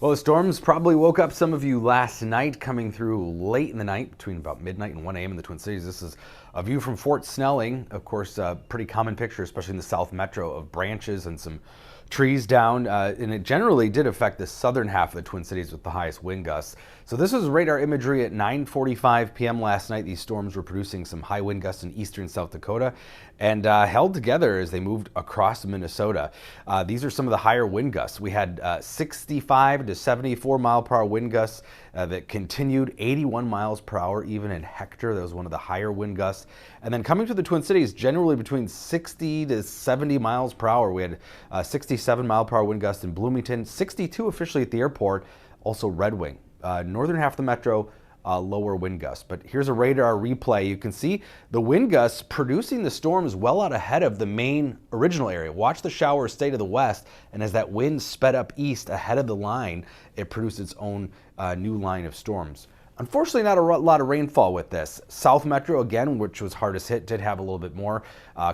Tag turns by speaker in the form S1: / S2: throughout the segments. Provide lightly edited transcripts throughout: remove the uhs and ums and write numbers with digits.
S1: Well, the storms probably woke up some of you last night, coming through late in the night between about midnight and 1 a.m. in the Twin Cities. This is a view from Fort Snelling. Of course, a pretty common picture, especially in the South Metro, of branches and some trees down. And it generally did affect the southern half of the Twin Cities with the highest wind gusts. So this was radar imagery at 9:45 p.m. last night. These storms were producing some high wind gusts in eastern South Dakota and held together as they moved across Minnesota. These are some of the higher wind gusts. We had 65 to 74 mile per hour wind gusts that continued, 81 miles per hour even in Hector. That was one of the higher wind gusts. And then coming to the Twin Cities, generally between 60 to 70 miles per hour. We had 67 mile per hour wind gusts in Bloomington, 62 officially at the airport, also Red Wing. Northern half of the metro, lower wind gusts. But here's a radar replay. You can see the wind gusts producing the storms well out ahead of the main original area. Watch the showers stay to the west, and as that wind sped up east ahead of the line, it produced its own new line of storms. Unfortunately, not a lot of rainfall with this. South Metro, again, which was hardest hit, did have a little bit more,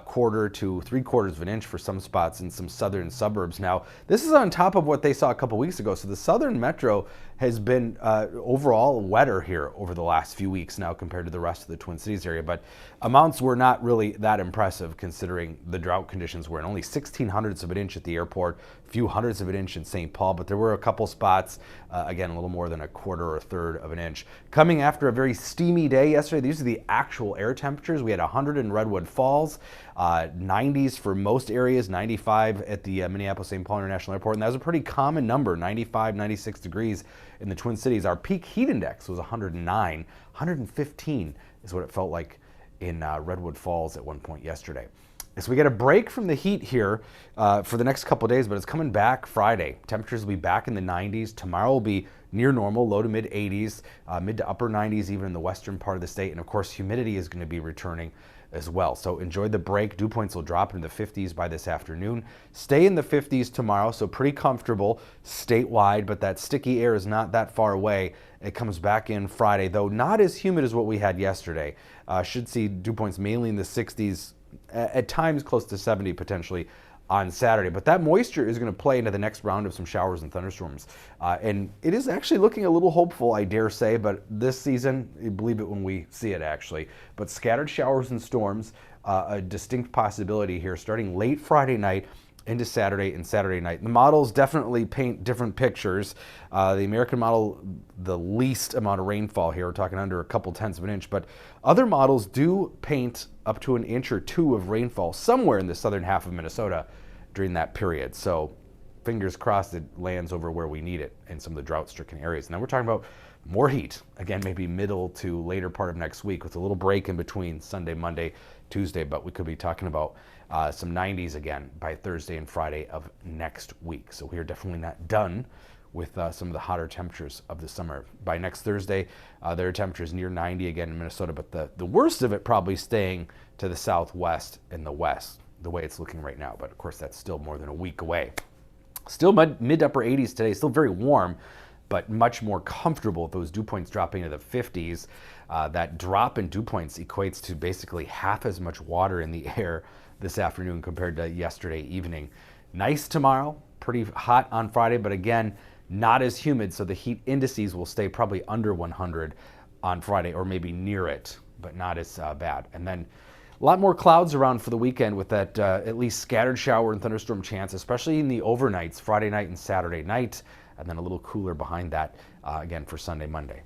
S1: quarter to 3/4 of an inch for some spots in some southern suburbs. Now, this is on top of what they saw a couple weeks ago. So the southern Metro has been overall wetter here over the last few weeks now compared to the rest of the Twin Cities area. But amounts were not really that impressive considering the drought conditions were in only 1/1600ths of an inch at the airport, a few hundredths of an inch in St. Paul, but there were a couple spots, again, a little more than a quarter or a third of an inch. Coming after a very steamy day yesterday, these are the actual air temperatures. We had 100 in Redwood Falls, 90s for most areas, 95 at the Minneapolis-St. Paul International Airport, and that was a pretty common number, 95, 96 degrees in the Twin Cities. Our peak heat index was 109, 115 is what it felt like in Redwood Falls at one point yesterday. So we get a break from the heat here for the next couple of days, but it's coming back Friday. Temperatures will be back in the 90s. Tomorrow will be near normal, low to mid 80s, mid to upper 90s even in the western part of the state. And of course, humidity is going to be returning as well. So enjoy the break. Dew points will drop into the 50s by this afternoon. Stay in the 50s tomorrow, so pretty comfortable statewide, but that sticky air is not that far away. It comes back in Friday, though not as humid as what we had yesterday. Should see dew points mainly in the 60s, at times close to 70 potentially on Saturday. But that moisture is going to play into the next round of some showers and thunderstorms. And it is actually looking a little hopeful, I dare say, but this season, you believe it when we see it actually. But scattered showers and storms, a distinct possibility here starting late Friday night into Saturday and Saturday night. The models definitely paint different pictures. The American model, the least amount of rainfall here, we're talking under a couple tenths of an inch, but other models do paint up to an inch or two of rainfall somewhere in the southern half of Minnesota during that period. So fingers crossed it lands over where we need it in some of the drought-stricken areas. And then we're talking about more heat, again, maybe middle to later part of next week with a little break in between Sunday, Monday, Tuesday, but we could be talking about some 90s again by Thursday and Friday of next week. So we are definitely not done with some of the hotter temperatures of the summer. By next Thursday, there are temperatures near 90 again in Minnesota, but the worst of it probably staying to the southwest and the west, the way it's looking right now. But of course, that's still more than a week away. Still mid to upper 80s today, still very warm, but much more comfortable with those dew points dropping into the 50s. That drop in dew points equates to basically half as much water in the air this afternoon compared to yesterday evening. Nice tomorrow, pretty hot on Friday, but again, not as humid, so the heat indices will stay probably under 100 on Friday, or maybe near it, but not as bad. And then a lot more clouds around for the weekend with that at least scattered shower and thunderstorm chance, especially in the overnights, Friday night and Saturday night, and then a little cooler behind that again for Sunday, Monday.